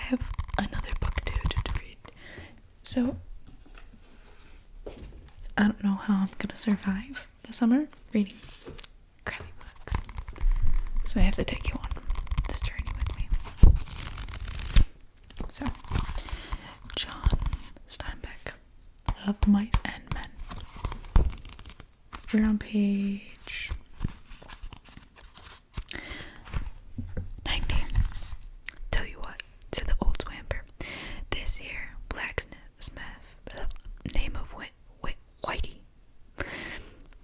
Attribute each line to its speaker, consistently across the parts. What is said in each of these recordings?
Speaker 1: have another book to read. So I don't know how I'm gonna survive the summer reading crappy books. So I have to take you on this journey with me. So, John Steinbeck of Mice and Men. We're on page 19. Tell you what, said the old swamper. This here blacksmith, name of Whitey,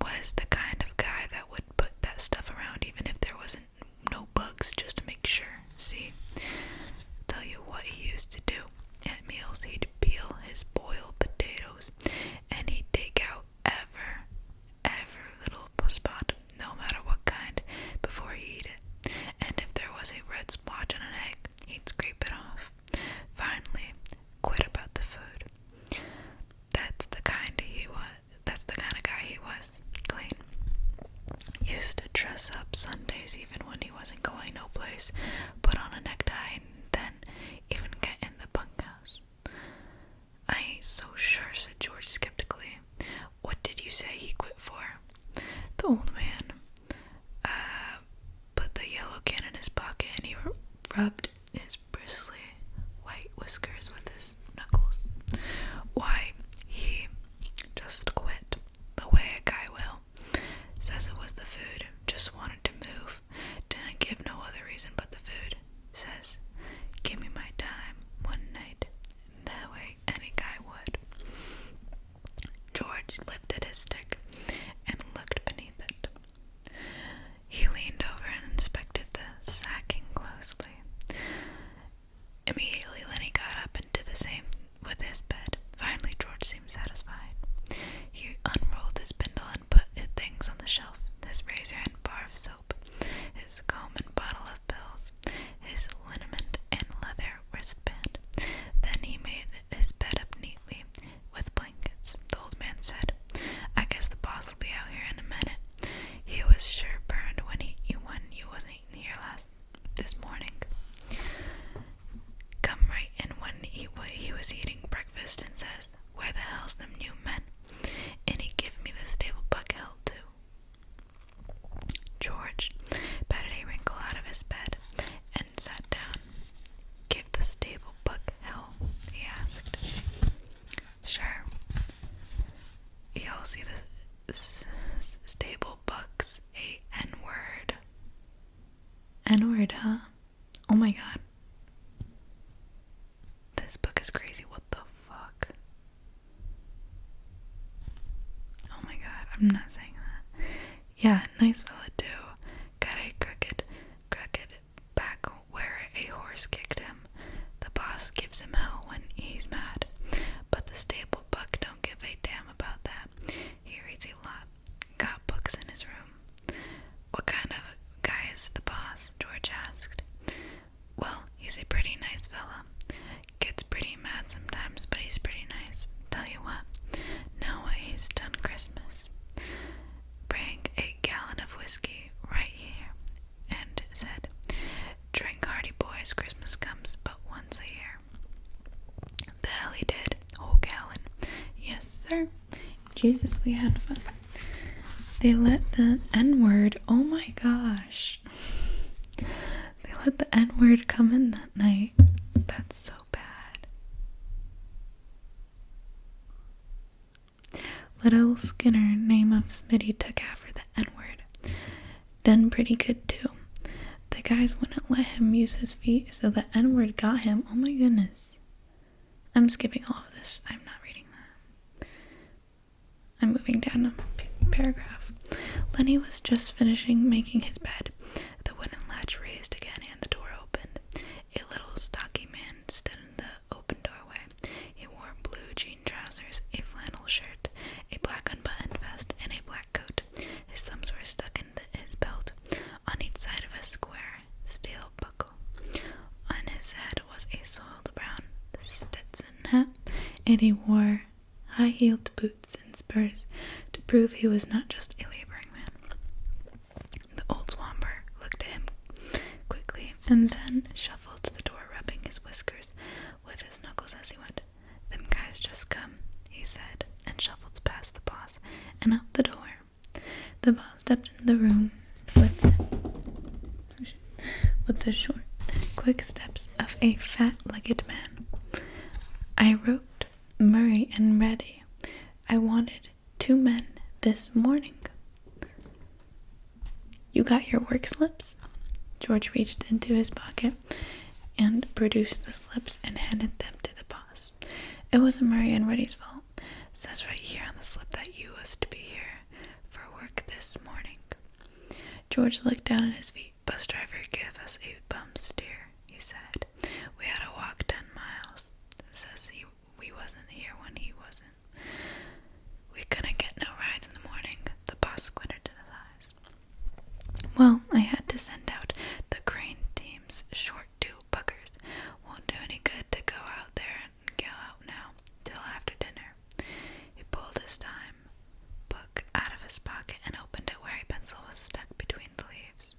Speaker 1: was the kind of guy that would put that stuff around even if there wasn't no bugs, just to make sure. See, tell you what he used to do. At meals, he'd peel his boiled potatoes, and he'd take out every little spot, no matter what kind, before he'd eat it. And if there was a red splotch on an egg, he'd scrape it off. Finally, quit about the food. That's the kind of guy he was. Clean. Used to dress up Sundays even when he wasn't going no place. Put on a necktie and then even get in the bunkhouse. I ain't so sure, said George skeptically. What did you say he quit for? The old man put the yellow can in his pocket and he rubbed his bristly white whiskers with his knuckles. Why, he just quit, the way a guy will. Says it was the food, just wanted to move. Didn't give no other reason but the food. Says, give me my time one night, that way any guy would. George lifted his stick and looked beneath it. He leaned over and inspected the sacking closely. Immediately Lenny got up and did the same with his bed. Finally George seemed satisfied. He unrolled his bindle and put things on the shelf. His razor and bar of soap, his comb and bottle of pills, his liniment and leather wristband. Then he made his bed up neatly with blankets. The old man said, I guess the boss will be out here in a minute. He was sure burned when you wasn't here this morning. Come right in when he was eating breakfast and says, where the hell's them new men? And he give me the stable buck held too. George patted a wrinkle out of his bed and sat down. Give the stable buck hell? He asked. Sure. Y'all see the stable buck's a N-word. N-word, huh? Oh my god. This book is crazy. What the fuck? Oh my god, I'm not saying that. Yeah, nice fella too. Got a crooked back where a horse kicked him. The boss gives him hell when he's mad. But the stable buck don't give a damn about that. He reads a lot. Got books in his room. What kind of guy is the boss? George asked. Well, he's a pretty nice fella. Gets pretty mad sometimes, but he's pretty nice. Tell you what, now he's done Christmas. Bring a gallon of whiskey right here, and said, drink hearty boys, Christmas comes but once a year. The hell he did, whole gallon. Yes, sir. Jesus, we had fun. They let the N-word, oh my gosh. They let the N-word come in that night. That's so bad. Little Skinner, name of Smitty, took after the N-word. Done pretty good too. The guys wouldn't let him use his feet, so the N-word got him. Oh my goodness. I'm skipping all of this. I'm not reading that. I'm moving down a paragraph. Lenny was just finishing making his bed. The wooden latch raised again and the door opened. A little stocky man stood in the open doorway. He wore blue jean trousers, a flannel shirt, a black unbuttoned vest, and a black coat. His thumbs were stuck in his belt, on each side of a square steel buckle. On his head was a soiled brown Stetson hat, and he wore high-heeled boots and spurs to prove he was not just a laboring man. The old swamper looked at him quickly and then shuffled to the door, rubbing his whiskers Just come, he said, and shuffled past the boss and out the door. The boss stepped into the room with the short, quick steps of a fat-legged man. I wrote Murray and Reddy. I wanted 2 men this morning. You got your work slips? George reached into his pocket and produced the slips and handed them to the boss. It wasn't Murray and Reddy's fault. It says right here on the slip that you was to be here for work this morning. George looked down at his feet. Bus driver gave us a bum steer, he said. We had to walk 10 miles. It says we wasn't here when he wasn't. We couldn't get no rides in the morning. The boss squinted in his eyes. Well, I had to send out the crane team's short 2 buggers. Won't do any good to go out there and go out now till after dinner. He pulled his time book out of his pocket and opened it where a pencil was stuck between the leaves.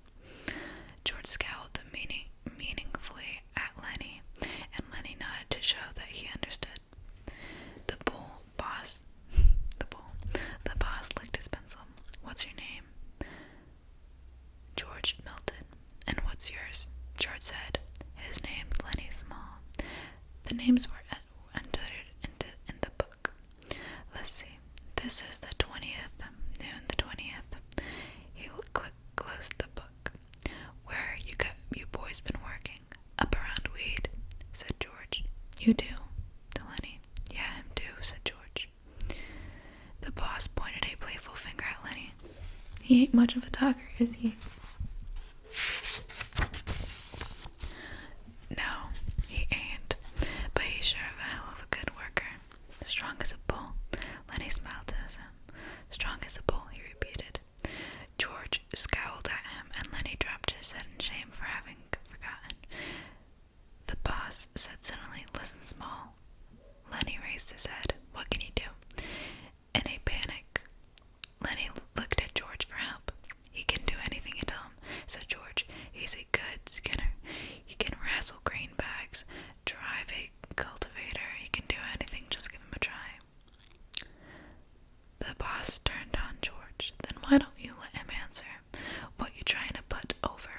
Speaker 1: George scowled meaningfully at Lenny, and Lenny nodded to show that he understood. The boss licked his pencil. What's your name? George Milton. And what's yours? George said. His name's Lenny Small. The names were entered in the book. Let's see. This is the 20th, noon the 20th. He closed the book. Where you boys been working? Up around weed, said George. You do? To Lenny. Yeah, him too, said George. The boss pointed a playful finger at Lenny. He ain't much of a talker, is he? No, he ain't, but he's sure of a hell of a good worker. Strong as a bull. Lenny smiled to him. Strong as a bull, he repeated. George scowled at him, and Lenny dropped his head in shame for having forgotten. The boss said suddenly, Listen, Small. Lenny raised his head. What can you do? In a panic, Lenny looked at George for help. He can do anything you tell him, said George. He's a good skinner. He can wrestle green bags, drive a cultivator. He can do anything, just give him a try. The boss turned on George. Then why don't you let him answer? What you trying to put over?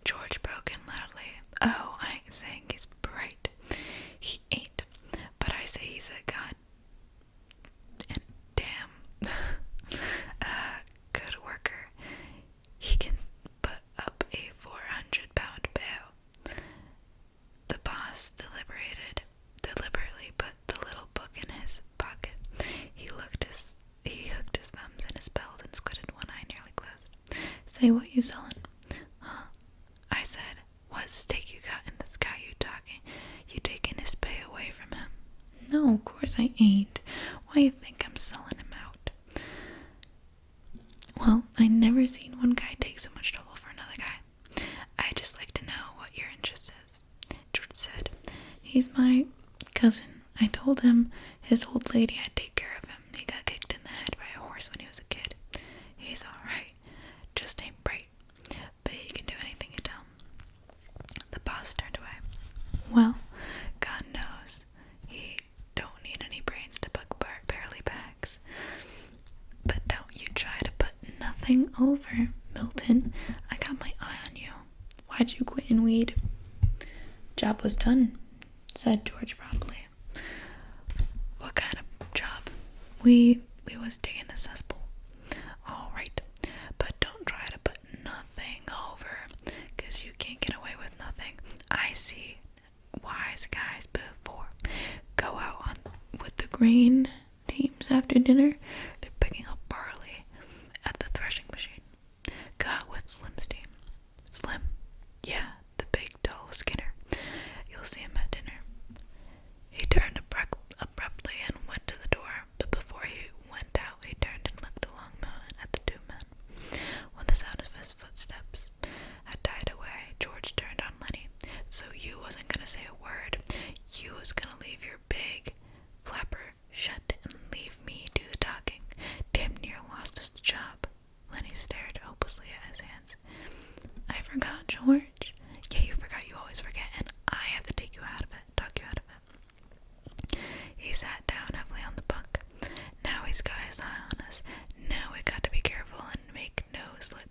Speaker 1: George broke in loudly. Oh, I ain't saying he's bright. He ain't. But I say he's a god and damn good worker. He can put up a 400-pound bale. The boss deliberately put the little book in his pocket. He hooked his thumbs in his belt and squinted, one eye nearly closed. Say, what you selling? Huh? I said, what stake you got in this guy you talking? You taking his pay away from him? No, of course I ain't. Why you think I'm selling him out? Well, I never seen one guy take so much trouble for another guy. I just like to know what your interest is, George said. He's my cousin. I told him his old lady I'd take care of him. He got kicked in the head by a horse when he was a kid. He's alright. Just ain't bright. But he can do anything you tell him. The boss turned away. Well, God knows he don't need any brains to buck barely bags. But don't you try to put nothing over, Milton. I got my eye on you. Why'd you quit in weed? Job was done, said George promptly. What kind of job? We was digging a cesspool. All right, but don't try to put nothing over, 'cause you can't get away with nothing. I see wise guys before go out with the grain teams after dinner. They're picking up barley at the threshing machine. Go out with Slim's team. Slim? Yeah, the big, tall Skinner. You'll see him at dinner. He turned abruptly and went to the door, but before he went out, he turned and looked along at the 2 men. When the sound of his footsteps had died away, George turned on Lenny. So you wasn't gonna say a word. You was gonna leave your big flapper shut and leave me do the talking. sat down heavily on the bunk. Now he's got his eye on us. Now we got to be careful and make no slip